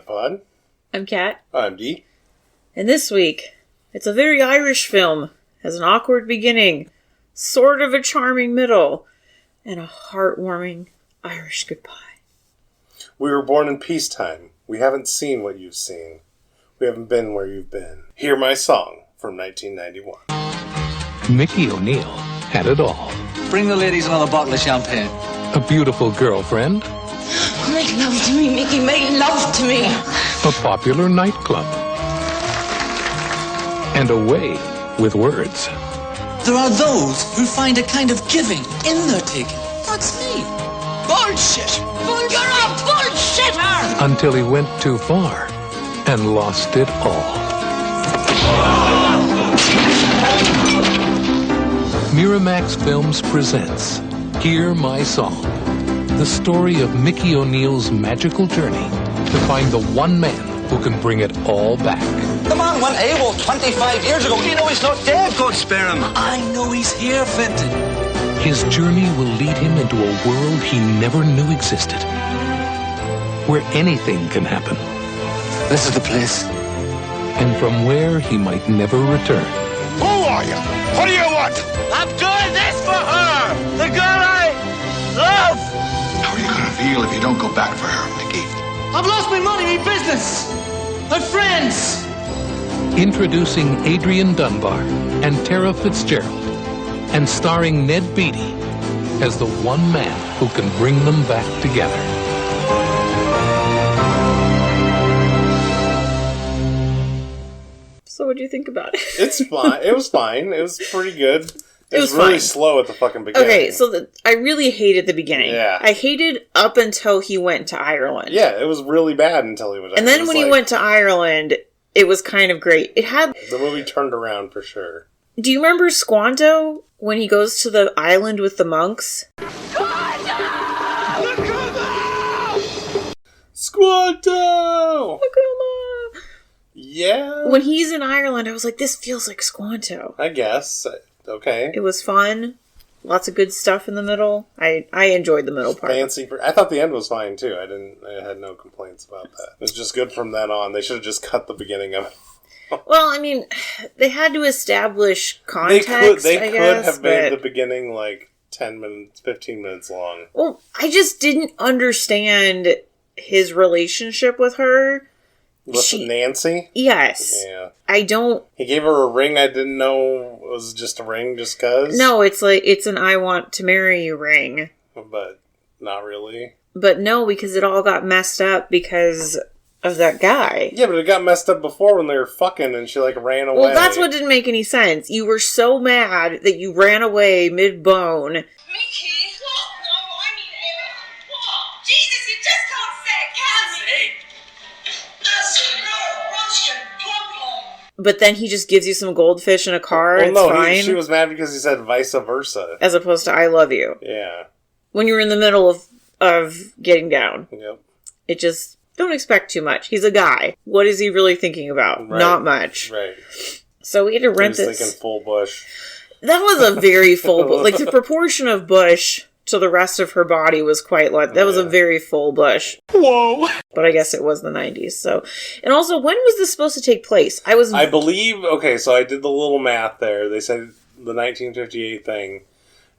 Pod. I'm Kat. I'm Dee. And this week, it's a very Irish film. Has an awkward beginning, sort of a charming middle, and a heartwarming Irish goodbye. We were born in peacetime. We haven't seen what you've seen. We haven't been where you've been. Hear my song from 1991. Mickey O'Neill had it all. Bring the ladies another bottle of champagne. A beautiful girlfriend. Make love to me, Mickey. Make love to me. A popular nightclub. And a way with words. There are those who find a kind of giving in their taking. That's me. Bullshit! You're a bullshitter! Until he went too far and lost it all. Miramax Films presents Hear My Song, the story of Mickey O'Neill's magical journey to find the one man who can bring it all back. The man went AWOL 25 years ago. You know he's not dead. God spare him. I know he's here, Fenton. His journey will lead him into a world he never knew existed, where anything can happen. This is the place. And from where he might never return. Who are you? What do you want? I'm doing this for her! The girl I love! How are you going to feel if you don't go back for her, Mickey? I've lost my money, my business, my friends! Introducing Adrian Dunbar and Tara Fitzgerald, and starring Ned Beatty as the one man who can bring them back together. So what do you think about it? It's fine. It was fine. It was pretty good. It was really slow at the fucking beginning. Okay, so I really hated the beginning. Yeah. I hated up until he went to Ireland. Yeah, it was really bad until he went to Ireland. And then when he went to Ireland, it was kind of great. It had... The movie turned around for sure. Do you remember Squanto when he goes to the island with the monks? Squanto! Yeah. When he's in Ireland, I was like, this feels like Squanto. I guess. Okay. It was fun. Lots of good stuff in the middle. I enjoyed the middle part. I thought the end was fine too. I had no complaints about that. It was just good from then on. They should have just cut the beginning of it. Well, I mean, they had to establish context. They could have made the beginning like 10 minutes, 15 minutes long. Well, I just didn't understand his relationship with her. With Nancy? Yes. Yeah. I don't... He gave her a ring I didn't know was just a ring just cuz? No, it's like, it's an I want to marry you ring. But not really. But no, because it all got messed up because of that guy. Yeah, but it got messed up before when they were fucking and she like ran away. Well, that's what didn't make any sense. You were so mad that you ran away mid-bone. Mickey? What? No, I mean Ella. What? Jesus, you just can't say it, can you? But then he just gives you some goldfish in a car. Well, it's no, fine. she was mad because he said vice versa. As opposed to I love you. Yeah. When you were in the middle of getting down. Yep. It just... Don't expect too much. He's a guy. What is he really thinking about? Right. Not much. Right. So we had to rent this. He was thinking full bush. That was a very full bush. Like, the proportion of bush to the rest of her body was quite large. That was a very full bush. Whoa! But I guess it was the 90s, so... And also, when was this supposed to take place? I believe... Okay, so I did the little math there. They said the 1958 thing,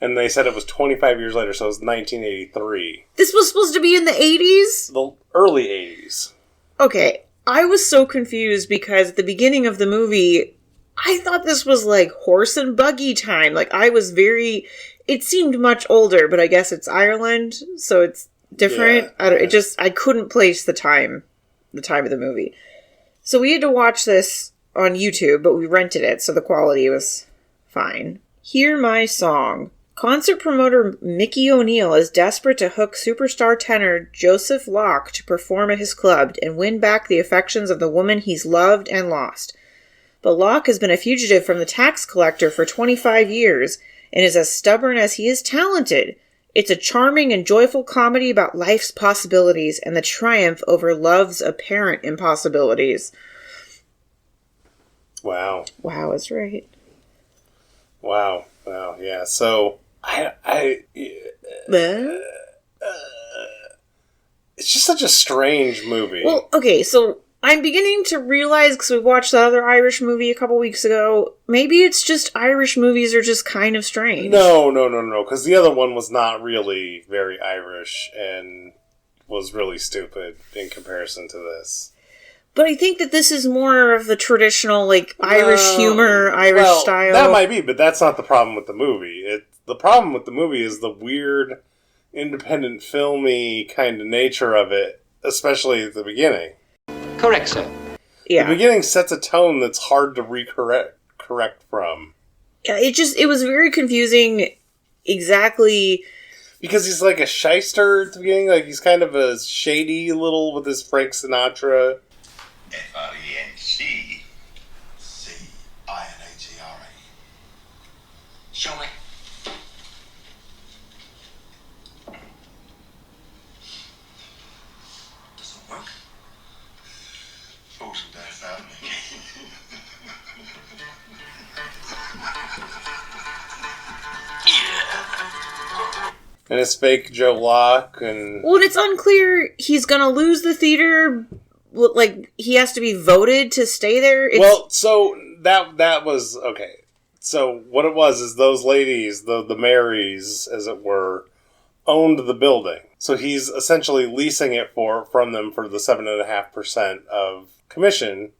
and they said it was 25 years later, so it was 1983. This was supposed to be in the 80s? The early 80s. Okay, I was so confused because at the beginning of the movie, I thought this was like horse and buggy time. Like, I was very... It seemed much older, but I guess it's Ireland, so it's different. Yeah, I couldn't place the time of the movie. So we had to watch this on YouTube, but we rented it, so the quality was fine. Hear My Song. Concert promoter Mickey O'Neill is desperate to hook superstar tenor Joseph Locke to perform at his club and win back the affections of the woman he's loved and lost. But Locke has been a fugitive from the tax collector for 25 years and is as stubborn as he is talented. It's a charming and joyful comedy about life's possibilities and the triumph over love's apparent impossibilities. Wow. Wow is right. Wow. Yeah. So it's just such a strange movie. Well, okay, so I'm beginning to realize, because we watched that other Irish movie a couple weeks ago, maybe it's just Irish movies are just kind of strange. No, because the other one was not really very Irish and was really stupid in comparison to this. But I think that this is more of the traditional, like, Irish humor, Irish style. That might be, but that's not the problem with the movie. The problem with the movie is the weird, independent, filmy kind of nature of it, especially at the beginning. Correct, sir. Yeah. The beginning sets a tone that's hard to correct from. Yeah, it was very confusing exactly... Because he's like a shyster at the beginning, like he's kind of a shady little with his Frank Sinatra. FRENCINATRA. Show me. Does it work? Force the death out of me. And his fake Joe Locke, and... Well, it's unclear he's gonna lose the theater, like, he has to be voted to stay there? Well, so, that was... Okay. So, what it was is those ladies, the Marys, as it were, owned the building. So he's essentially leasing it from them for the 7.5% of commission,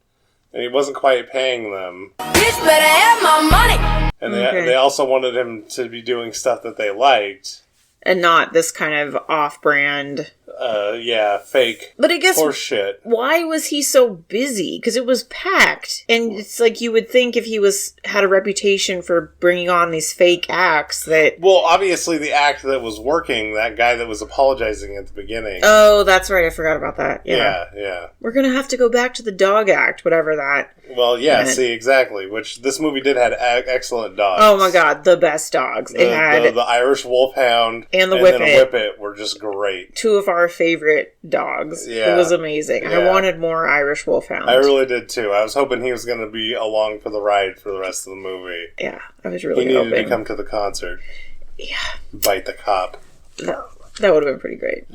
and he wasn't quite paying them. Bitch better have my money! And they also wanted him to be doing stuff that they liked. And not this kind of off-brand... fake. But I guess, horse shit. Why was he so busy? Because it was packed. And it's like you would think if he had a reputation for bringing on these fake acts that... Well, obviously the act that was working, that guy that was apologizing at the beginning. Oh, that's right. I forgot about that. Yeah. We're going to have to go back to the dog act, whatever that... Well, yeah, meant. see, exactly. Which this movie did have excellent dogs. Oh my god, the best dogs. It had... The Irish Wolfhound and the Whippit. And the Whippit were just great. Two of our favorite dogs. Yeah. It was amazing. Yeah. I wanted more Irish Wolfhound. I really did too. I was hoping he was going to be along for the ride for the rest of the movie. Yeah, I was really hoping. He hoping. needed to come to the concert. Yeah. Bite the cop. That would have been pretty great.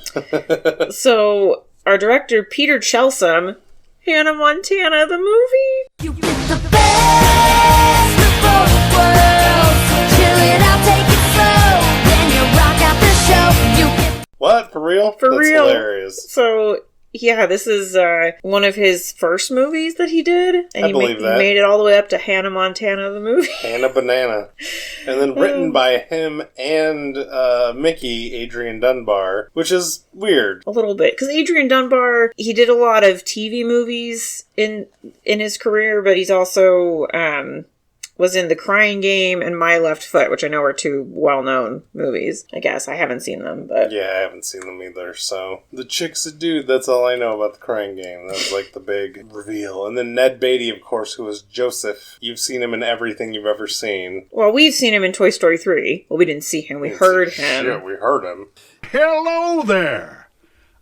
So, our director, Peter Chelsom, Hannah Montana, the movie. You get the best of both worlds. Chill it out, take it slow. Then you rock out the show. You get What? For real? For That's real. Hilarious. So, yeah, this is one of his first movies that he did. And I believe that. He made it all the way up to Hannah Montana, the movie. Hannah Banana. And then written by him and Mickey, Adrian Dunbar, which is weird. A little bit. Because Adrian Dunbar, he did a lot of TV movies in his career, but he's also was in The Crying Game and My Left Foot, which I know are two well-known movies. I guess. I haven't seen them, but... Yeah, I haven't seen them either, so... The Chick's a Dude, that's all I know about The Crying Game. That was like the big reveal. And then Ned Beatty, of course, who was Joseph. You've seen him in everything you've ever seen. Well, we've seen him in Toy Story 3. Well, we didn't see him. We heard him. Shit, we heard him. Hello there.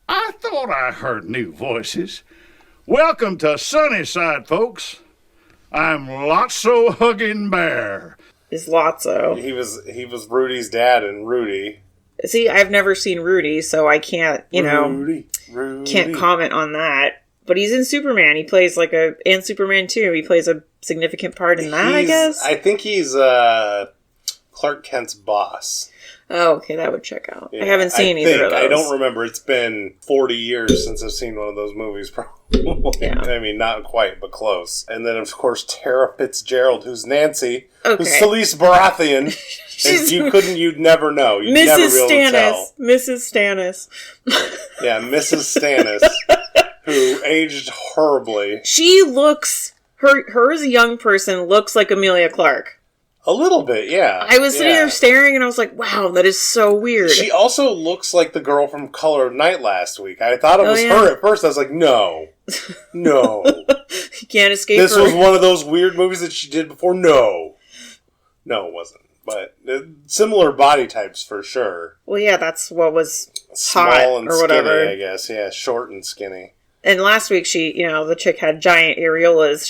I thought I heard new voices. Welcome to Sunnyside, folks. I'm Lotso Hugging Bear. Is Lotso. He was Rudy's dad in Rudy. See, I've never seen Rudy, so I can't, Rudy. Can't comment on that. But he's in Superman. He plays and Superman 2. He plays a significant part in that, I guess. I think he's Clark Kent's boss. Oh, okay, that would check out. Yeah, I haven't seen either of those. I don't remember. It's been 40 years since I've seen one of those movies, probably. Yeah. I mean, not quite, but close. And then, of course, Tara Fitzgerald, who's Nancy, who's Okay. Celeste Baratheon. And you'd never know. You'd Mrs. never be able to Stannis. tell. Mrs. Stannis. Yeah, Mrs. Stannis, who aged horribly. She looks... Her as a young person looks like Amelia Clarke. A little bit, yeah. I was sitting there staring and I was like, wow, that is so weird. She also looks like the girl from Color of Night last week. I thought it was her at first. I was like, no. You can't escape This her. was one of those weird movies that she did before. No, it wasn't. But similar body types for sure. Well, yeah, that's what was Small hot and or whatever. skinny, I guess. Yeah, short and skinny. And last week, the chick had giant areolas.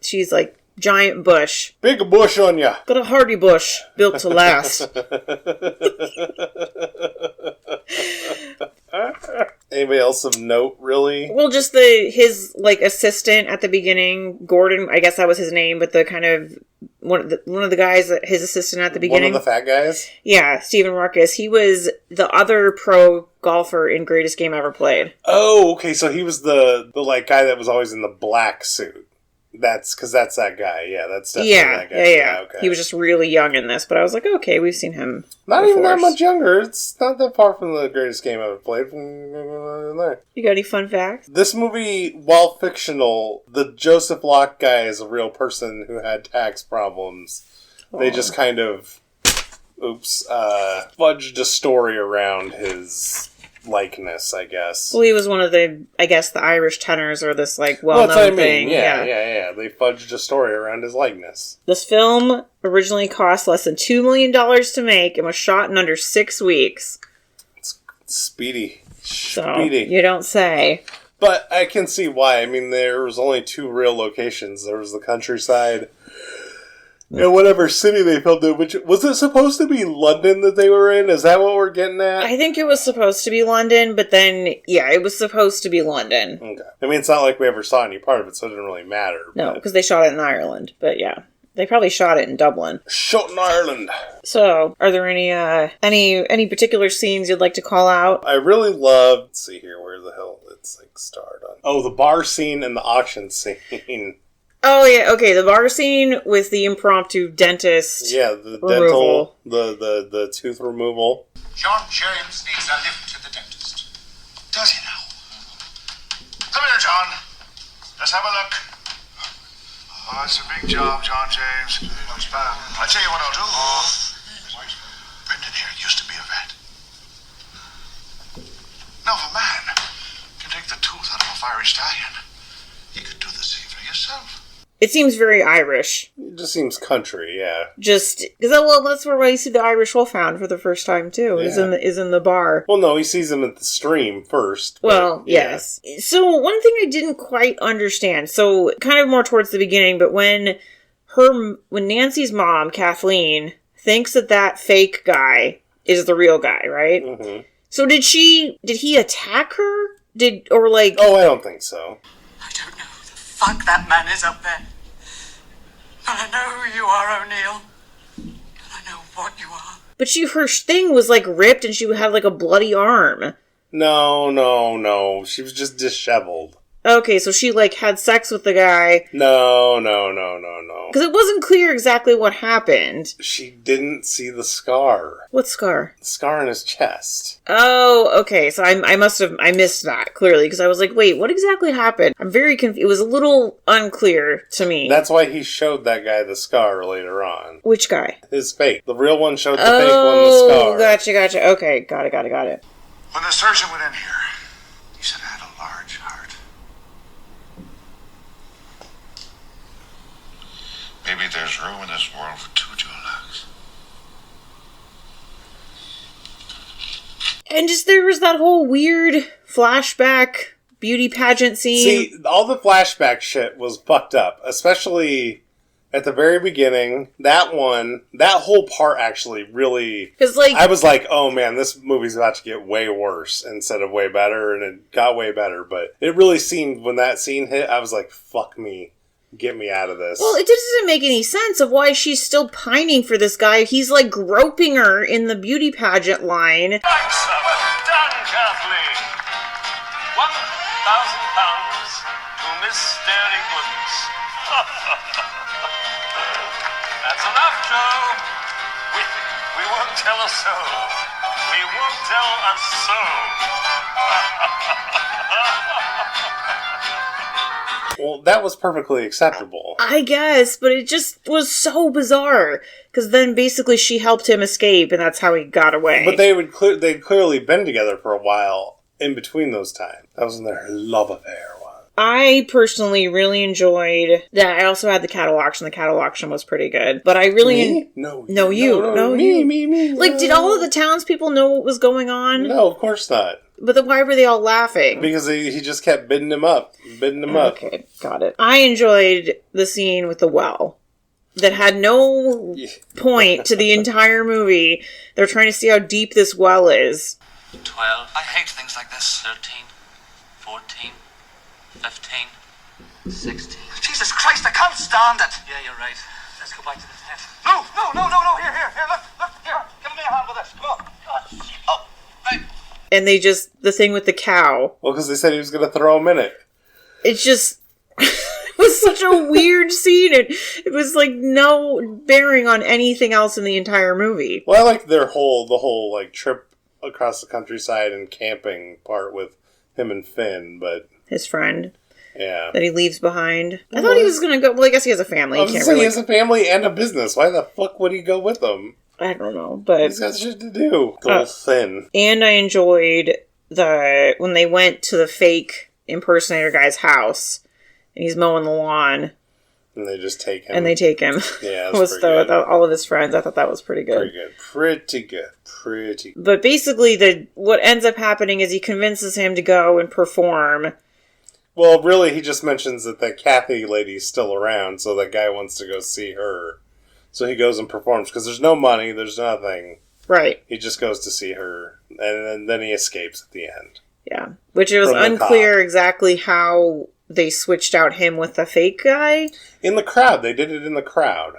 She's like giant bush. Big bush on ya. Got a hardy bush built to last. Anybody else of note, really? Well, just his like assistant at the beginning, Gordon. I guess that was his name, but the kind of one of the guys, his assistant at the beginning. One of the fat guys? Yeah, Stephen Ruckus. He was the other pro golfer in Greatest Game Ever Played. Oh, okay, so he was the like guy that was always in the black suit. That's because that's that guy. Yeah, that's definitely that guy. Yeah. Okay. He was just really young in this, but I was like, okay, we've seen him. Not before. even that much younger. It's not that far from the Greatest Game Ever Played. There. You got any fun facts? This movie, while fictional, the Joseph Locke guy is a real person who had tax problems. Aww. They just kind of, fudged a story around his likeness, I guess. Well, he was one of the Irish tenors, or this like well-known thing. Yeah. They fudged a story around his likeness. This film originally cost less than $2 million to make and was shot in under 6 weeks. It's speedy. So, you don't say. But I can see why. I mean, there was only 2 real locations. There was the countryside and whatever city they filmed in. Which was it supposed to be London that they were in? Is that what we're getting at? I think it was supposed to be London, but then it was supposed to be London. Okay. I mean, it's not like we ever saw any part of it, so it didn't really matter. No, because they shot it in Ireland. But yeah, they probably shot it in Dublin. Shot in Ireland. So, are there any particular scenes you'd like to call out? I really love. Let's see here, where the hell it's like starred on. Oh, the bar scene and the auction scene. Oh, yeah, okay, the bar scene with the impromptu dentist. Yeah, the dental, the tooth removal. John James needs a lift to the dentist. Does he now? Come here, John. Let's have a look. Oh, it's a big job, John James. It's bad. I'll tell you what I'll do. Brendan here used to be a vet. Now, if a man can take the tooth out of a fiery stallion, you could do the same for yourself. It seems very Irish. It just seems country, yeah. Just because that's where I see the Irish Wolfhound for the first time too. Yeah. Is in the bar. Well, no, he sees him at the stream first. Well, yes. So one thing I didn't quite understand. So kind of more towards the beginning, but when Nancy's mom, Kathleen, thinks that fake guy is the real guy, right? Mm-hmm. So did he attack her? Oh, I don't think so. I don't know who the fuck that man is up there. But I know who you are, O'Neill. And I know what you are. But her thing was like ripped and she had like a bloody arm. No. She was just disheveled. Okay, so she like had sex with the guy. No. Because it wasn't clear exactly what happened. She didn't see the scar. What scar? The scar in his chest. Oh, okay. So I missed that clearly because I was like, wait, what exactly happened? I'm very confused. It was a little unclear to me. That's why he showed that guy the scar later on. Which guy? His fake. The real one showed the fake one the scar. Oh, gotcha. Okay, got it. When the surgeon went in here, he said I had a large heart. Maybe there's room in this world for 2 Joe Locks. And just there was that whole weird flashback beauty pageant scene. See, all the flashback shit was fucked up, especially at the very beginning. That whole part actually really... Because, I was like, oh man, this movie's about to get way worse instead of way better, and it got way better, but it really seemed, when that scene hit, I was like, fuck me. Get me out of this. Well, it doesn't make any sense of why she's still pining for this guy. He's like groping her in the beauty pageant line. Done, Kathleen. £1,000 to Miss Dairy Goodness. That's enough, Joe. We won't tell a soul. We won't tell a soul. Well, that was perfectly acceptable. I guess, but it just was so bizarre. Because then basically she helped him escape, and that's how he got away. But they'd clearly been together for a while in between those times. That was in their love affair. I personally really enjoyed that. I also had the cattle auction. The cattle auction was pretty good. But I really... Me? No, you. Me. Like, did all of the townspeople know what was going on? No, of course not. But then why were they all laughing? Because he just kept bidding him up. Okay, got it. I enjoyed the scene with the well. That had no point to the entire movie. They're trying to see how deep this well is. 12. I hate things like this. 13. 14. 15. 16. Jesus Christ, I can't stand it. Yeah, you're right. Let's go back to the tent. No. Here, look, here. Give me a hand with this. Come on. Oh, right. And they just, the thing with the cow, Well, because they said he was going to throw him in it. it's just, it was such a weird scene. It was like no bearing on anything else in the entire movie. Well, I like the whole like trip across the countryside and camping part with him and Finn, but His friend yeah. that he leaves behind. I thought he was going to go, well, I guess he has a family. I He was can't saying really, he has a family and a business. Why the fuck would he go with them? I don't know, but... He's got shit to do. Go Finn. And I enjoyed when they went to the fake impersonator guy's house, and he's mowing the lawn, And they just take him. and they take him. Yeah, with that's pretty good. all of his friends. I thought that was pretty good. Pretty good. But basically, what ends up happening is he convinces him to go and perform. Well, really, he just mentions that the Kathy lady's still around, so that guy wants to go see her. So he goes and performs, because there's no money, there's nothing. Right. He just goes to see her, and then he escapes at the end. Yeah. Which it was From the unclear cop. exactly how they switched out him with the fake guy. In the crowd. They did it in the crowd.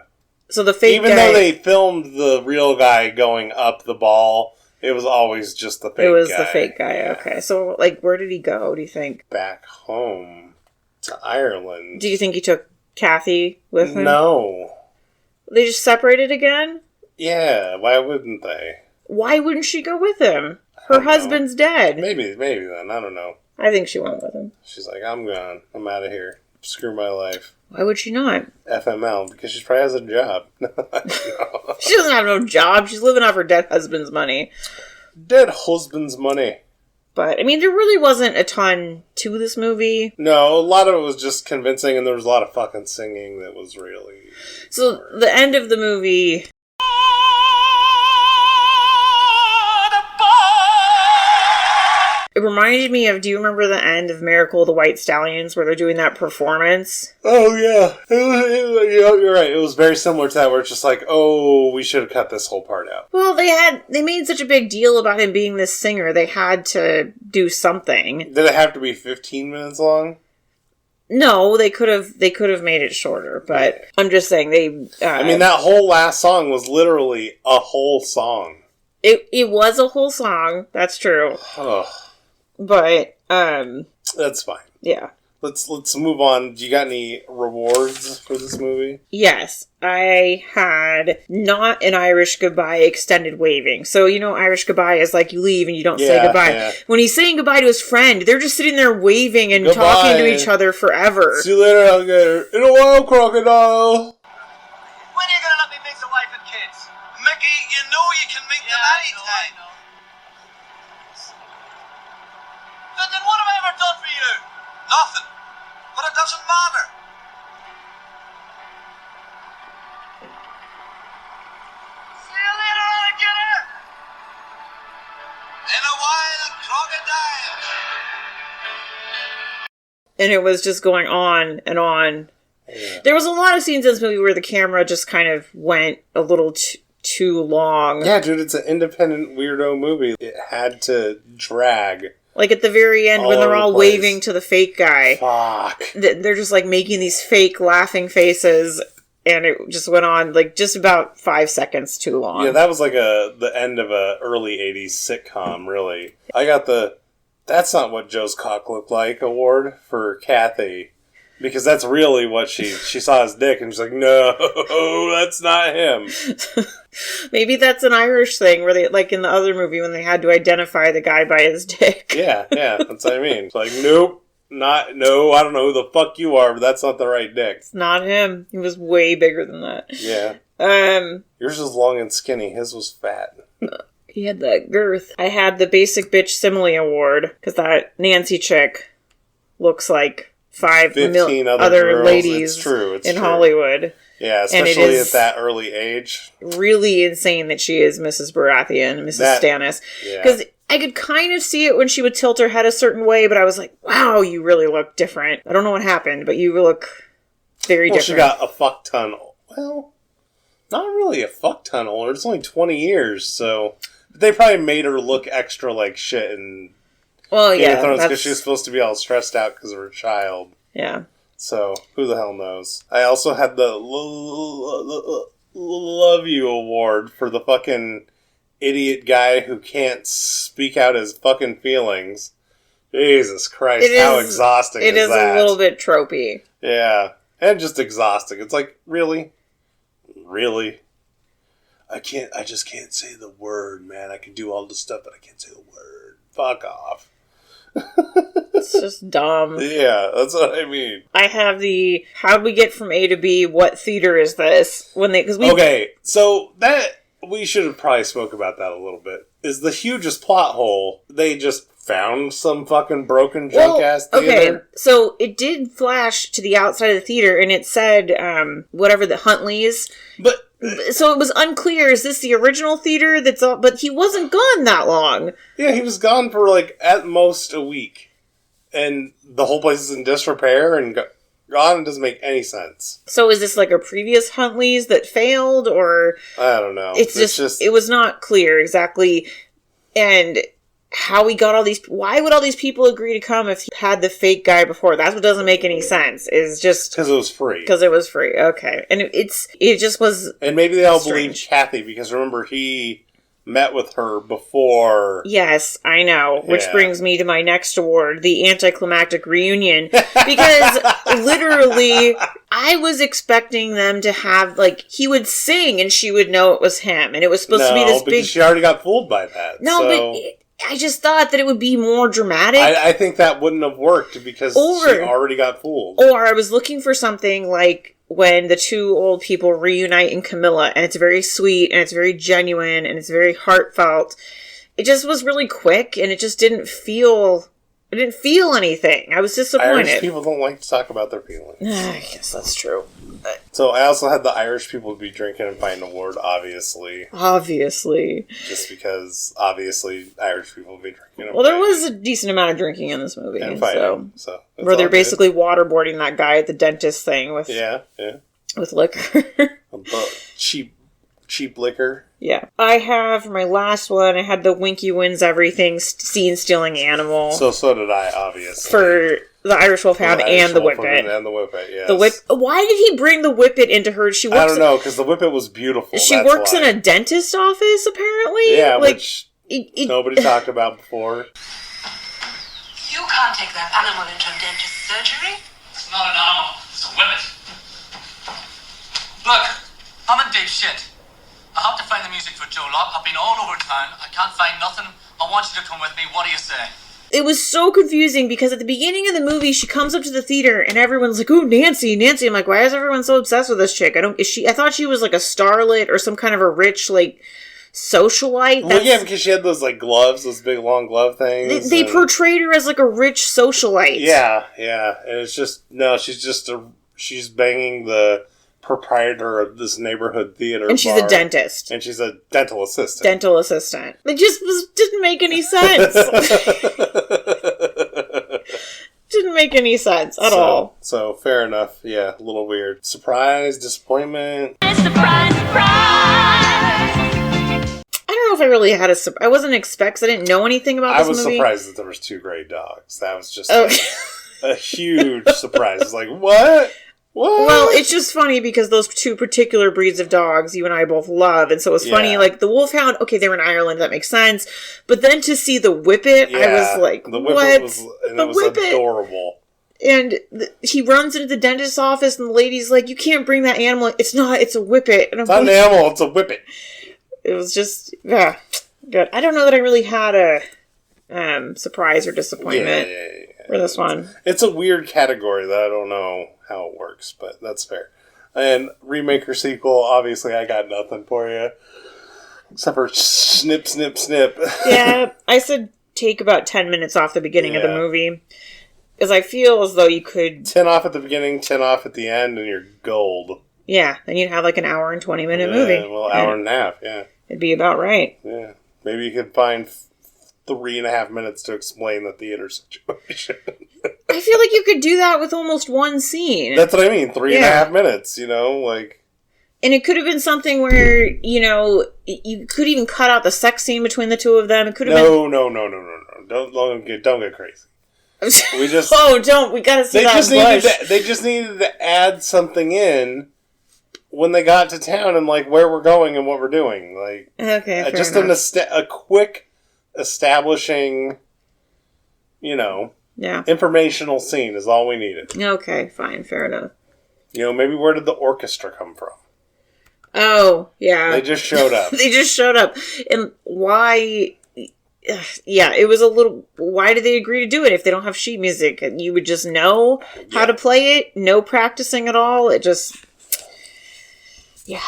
So the fake Even guy... though they filmed the real guy going up the ball, it was always just the fake guy. It was the fake guy, Yeah. okay. So, like, where did he go, do you think? Back home to Ireland. Do you think he took Kathy with him? No. They just separated again? Yeah, why wouldn't they? Why wouldn't she go with him? Her don't know. husband's dead. Maybe then. I don't know. I think she went with him. She's like, I'm gone. I'm out of here. Screw my life. Why would she not? FML, because she probably has a job. She doesn't have no job. She's living off her dead husband's money. Dead husband's money. But, I mean, there really wasn't a ton to this movie. No, a lot of it was just convincing, and there was a lot of fucking singing that was really... So, the end of the movie... It reminded me of, do you remember the end of Miracle of the White Stallions where they're doing that performance? Oh, yeah. You're right. It was very similar to that, where it's just like, oh, we should have cut this whole part out. Well, they made such a big deal about him being this singer, they had to do something. Did it have to be 15 minutes long? No, they could have made it shorter, but I'm just saying they... I mean, that whole last song was literally a whole song. It was a whole song, that's true. Ugh. But, That's fine. yeah. Let's move on. Do you got any rewards for this movie? Yes, I had not an Irish goodbye extended waving. So, you know, Irish goodbye is like you leave and you don't say Yeah, goodbye. yeah. When he's saying goodbye to his friend, they're just sitting there waving and Goodbye. talking to each other forever. See you later, alligator. In a while, crocodile. When are you gonna let me meet the wife and kids? Mickey, you know you can meet them anytime. Then what have I ever done for you? Nothing. But it doesn't matter. See you later, alligator. In a wild crocodile. And it was just going on and on. Yeah. There was a lot of scenes in this movie where the camera just kind of went a little too long. Yeah, dude, it's an independent weirdo movie. It had to drag. Like at the very end All when they're over the all place. waving to the fake guy. Fuck. They're just like making these fake laughing faces, and it just went on like just about 5 seconds too long. Yeah, that was like the end of a early 80s sitcom, really. I got the That's Not What Joe's Cock Looked Like award for Kathy. Because that's really what she saw his dick and she's like, no, that's not him. Maybe that's an Irish thing where they, like in the other movie when they had to identify the guy by his dick. Yeah, that's what I mean. It's like, nope, I don't know who the fuck you are, but that's not the right dick. It's not him. He was way bigger than that. Yeah. Yours was long and skinny. His was fat. He had that girth. I had the Basic Bitch Simile Award because that Nancy chick looks like 15 other girls. Ladies It's true. in Hollywood. Yeah, And it especially is at that early age. really insane that she is Mrs. Baratheon, Mrs. Stannis. Yeah. Because I could kind of see it when she would tilt her head a certain way, but I was like, wow, you really look different. I don't know what happened, but you look very different. She got a fuck ton. Well, not really a fuck ton older. It's only 20 years, so They probably made her look extra like shit in Well, Game of yeah, Thrones because she was supposed to be all stressed out because of her child. yeah. So, who the hell knows? I also had the Love You Award for the fucking idiot guy who can't speak out his fucking feelings. Jesus Christ, how exhausting is that? It is a little bit tropey. Yeah, and just exhausting. It's like, really? Really? I just can't say the word, man. I can do all the stuff, but I can't say the word. Fuck off. It's just dumb. Yeah, that's what I mean. I have the how'd we get from A to B? What theater is this? Okay, so that we should have probably spoke about that a little bit. Is the hugest plot hole? They just found some fucking broken junk ass theater. Okay, so it did flash to the outside of the theater, and it said whatever the Huntley's. But so it was unclear. Is this the original theater? But he wasn't gone that long. Yeah, he was gone for like at most a week, and the whole place is in disrepair and gone. And doesn't make any sense. So is this like a previous Huntley's that failed, or I don't know? It's just it was not clear exactly, and how we got all these. Why would all these people agree to come if he had the fake guy before? That's what doesn't make any sense. Is just because it was free. Because it was free. Okay, and it just was. And maybe they all believe Kathy because remember he met with her before. Yes, I know. Which brings me to my next award, the anticlimactic reunion, because literally I was expecting them to have like he would sing and she would know it was him, and it was supposed to be this big. She already got fooled by that. No, so. but. I just thought that it would be more dramatic. I think that wouldn't have worked because she already got fooled. Or I was looking for something like when the two old people reunite in Camilla, and it's very sweet, and it's very genuine, and it's very heartfelt. It just was really quick, and it just didn't feel... I didn't feel anything. I was disappointed. Irish people don't like to talk about their feelings. I guess that's true. So I also had the Irish people be drinking and find an award, obviously. Obviously. Just because, obviously, Irish people be drinking and Well, there was a decent amount of drinking in this movie. And fighting. So where they're basically waterboarding that guy at the dentist thing with... Yeah. With liquor. Cheap liquor. Yeah. I have, for my last one, I had the Winky Wins Everything scene stealing animal. So did I, obviously. For the Irish Wolfhound and the Whippet. And the Whippet, yes. Why did he bring the Whippet into her? I don't know, because the Whippet was beautiful. She works in a dentist office, apparently? Yeah, which nobody talked about before. You can't take that animal into dentist surgery. It's not an animal, it's a Whippet. Look, I'm in deep shit. I have to find the music for Joe Locke. I've been all over town. I can't find nothing. I want you to come with me. What do you say? It was so confusing because at the beginning of the movie, she comes up to the theater and everyone's like, "Ooh, Nancy." I'm like, why is everyone so obsessed with this chick? I thought she was like a starlet or some kind of a rich, like, socialite. Well, yeah, because she had those, like, gloves, those big, long glove things. They portrayed her as, like, a rich socialite. Yeah. And it's just, no, she's banging the proprietor of this neighborhood theater and she's bar, a dentist. And she's a dental assistant. It just didn't make any sense. Didn't make any sense at all. So, fair enough. Yeah, a little weird. Surprise, disappointment. Surprise, surprise. I don't know if I really had I wasn't because I didn't know anything about this movie. I was surprised that there was two gray dogs. That was just a huge surprise. It's like, what? What? Well, it's just funny because those two particular breeds of dogs you and I both love, and so it was funny, like, the Wolfhound, okay, they were in Ireland, that makes sense, but then to see the Whippet, I was like, the Whippet was adorable. And he runs into the dentist's office, and the lady's like, "You can't bring that animal, it's a Whippet." And it's not an animal, it's a Whippet. It was just, good. I don't know that I really had a surprise or disappointment for this one. It's a weird category that I don't know how it works, but that's fair. And remake or sequel, obviously I got nothing for you. Except for snip, snip, snip. Yeah, I said take about 10 minutes off the beginning of the movie. Because I feel as though you could... 10 off at the beginning, 10 off at the end, and you're gold. Yeah, then you'd have like an hour and 20 minute movie. Well, hour and a half, yeah. It'd be about right. Yeah. Maybe you could find 3.5 minutes to explain the theater situation. I feel like you could do that with almost one scene. That's what I mean. 3.5 minutes, like... And it could have been something where, you know, you could even cut out the sex scene between the two of them. It could have been... No. Don't get crazy. We just... we gotta see that bush. They just needed to add something in when they got to town and, like, where we're going and what we're doing. Like, okay, just enough. a quick establishing, you know, informational scene is all we needed. Okay, fine, fair enough. You know, maybe where did the orchestra come from? Oh, yeah. They just showed up. And why... Yeah, it was a little... Why did they agree to do it if they don't have sheet music? You would just know how to play it? No practicing at all? It just... Yeah,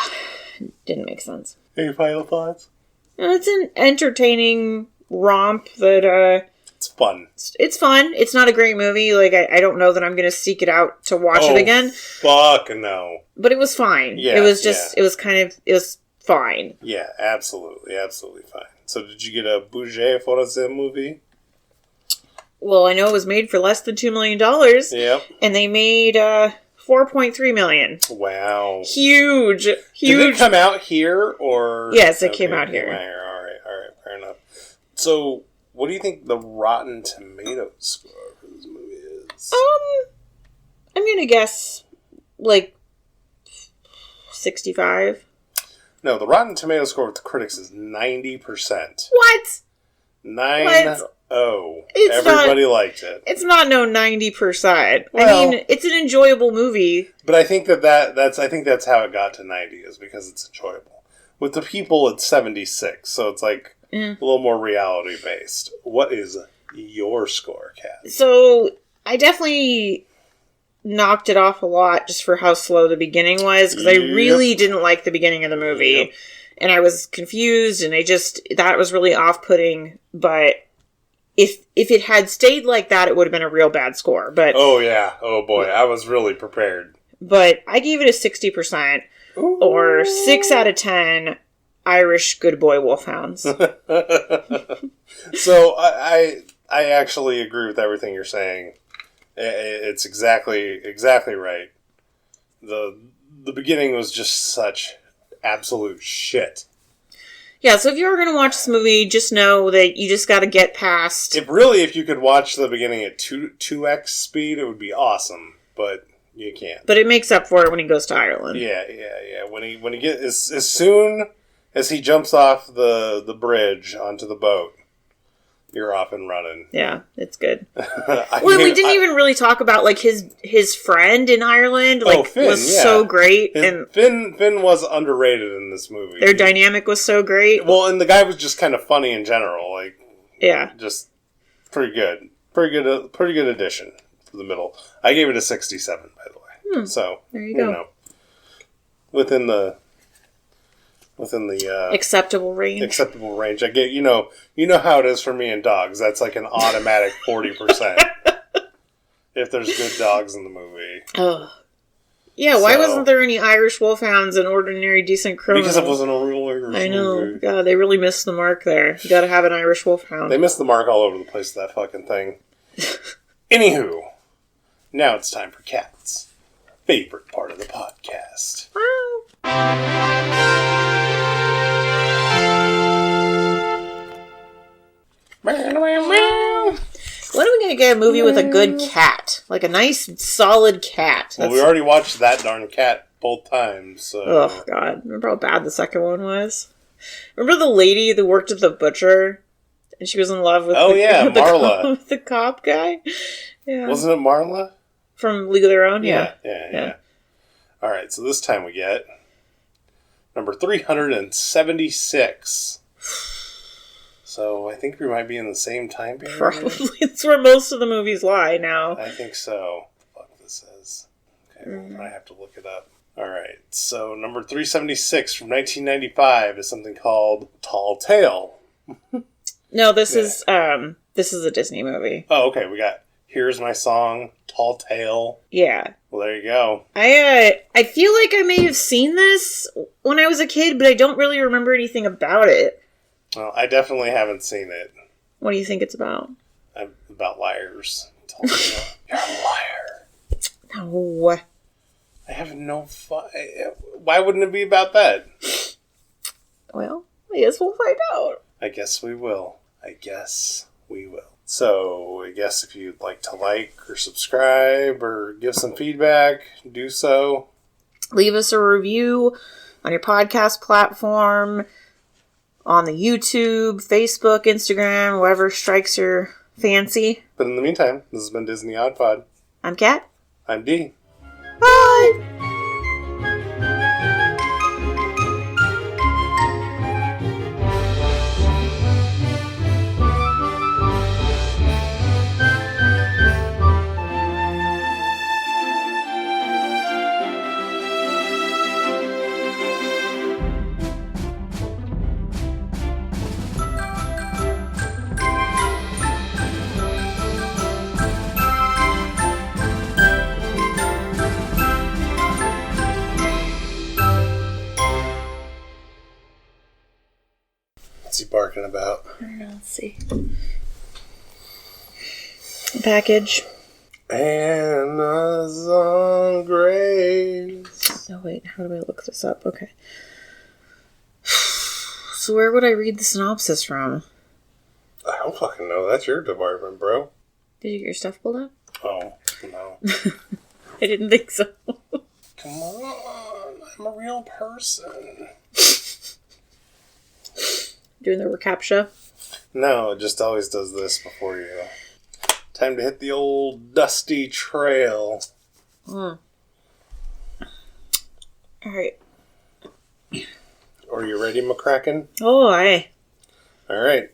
didn't make sense. Any final thoughts? It's an entertaining romp that... It's fun. It's fun. It's not a great movie. Like, I don't know that I'm going to seek it out to watch it again. Fuck no. But it was fine. Yeah, it was just... It was fine. Yeah, absolutely fine. So did you get a budget for the movie? Well, I know it was made for less than $2 million. Yep. And they made $4.3 million. Wow. Huge. Did it come out here or? Yes, it came out here. All right, fair enough. So, what do you think the Rotten Tomatoes score for this movie is? I'm gonna guess like 65. No, the Rotten Tomatoes score with the critics is 90%. What? 9-0. Everybody liked it. It's not 90%. Well, I mean, it's an enjoyable movie. But I think that's how it got to 90 is because it's enjoyable. With the people, it's 76, so it's like a little more reality based. What is your score, Kat? So I definitely knocked it off a lot just for how slow the beginning was because I really didn't like the beginning of the movie. And I was confused, and that was really off-putting. But if it had stayed like that, it would have been a real bad score. But oh yeah, oh boy, I was really prepared. But I gave it a 60%, or 6 out of 10 Irish good boy wolfhounds. So I actually agree with everything you're saying. It's exactly right. The beginning was just such absolute shit. Yeah, so if you're going to watch this movie, just know that you just got to get past... If you could watch the beginning at 2x speed, it would be awesome, but you can't. But it makes up for it when he goes to Ireland. Yeah. When he gets as soon as he jumps off the bridge onto the boat, you're off and running. Yeah, it's good. We didn't even really talk about like his friend in Ireland. Like, Finn, was so great, and Finn was underrated in this movie. Their dynamic was so great. Well, and the guy was just kind of funny in general. Like, just pretty good, pretty good addition for the middle. I gave it a 67, by the way. So there you go. You know, within the acceptable range. Acceptable range. I get you know how it is for me and dogs. That's like an automatic 40%. If there's good dogs in the movie. Oh. Yeah, why wasn't there any Irish wolfhounds and ordinary decent criminals? Because it wasn't a real Irish I know. movie. God, they really missed the mark there. You gotta have an Irish wolfhound. They missed the mark all over the place with that fucking thing. Anywho, now it's time for Kat's favorite part of the podcast. When are we going to get a movie with a good cat? Like a nice, solid cat. Well, we already watched that darn cat both times. So. Oh, God. Remember how bad the second one was? Remember the lady that worked at the butcher? And she was in love with Marla. With the cop guy? Yeah. Wasn't it Marla? From League of Their Own? Yeah. All right, so this time we get number 376. So I think we might be in the same time period. Probably. It's where most of the movies lie now. I think so. What the fuck this is. Okay, I have to look it up. Alright, so number 376 from 1995 is something called Tall Tale. No, this is a Disney movie. Oh, okay, we got Here's My Song, Tall Tale. Yeah. Well, there you go. I feel like I may have seen this when I was a kid, but I don't really remember anything about it. Well, I definitely haven't seen it. What do you think it's about? About liars. Tall Tale. You're a liar. No. I have no Why wouldn't it be about that? Well, I guess we'll find out. I guess we will. So, I guess if you'd like to like or subscribe or give some feedback, do so. Leave us a review on your podcast platform, on the YouTube, Facebook, Instagram, whatever strikes your fancy. But in the meantime, this has been Disney Odd Pod. I'm Kat. I'm Dee. Bye! What's he barking about? I don't know, let's see. Package. Amazon Grace. Oh, wait, how do I look this up? Okay. So where would I read the synopsis from? I don't fucking know. That's your department, bro. Did you get your stuff pulled up? Oh, no. I didn't think so. Come on. I'm a real person. Doing the recaptcha? No, it just always does this before you. Time to hit the old dusty trail. Alright. Are you ready, McCracken? Oh, aye. Alright.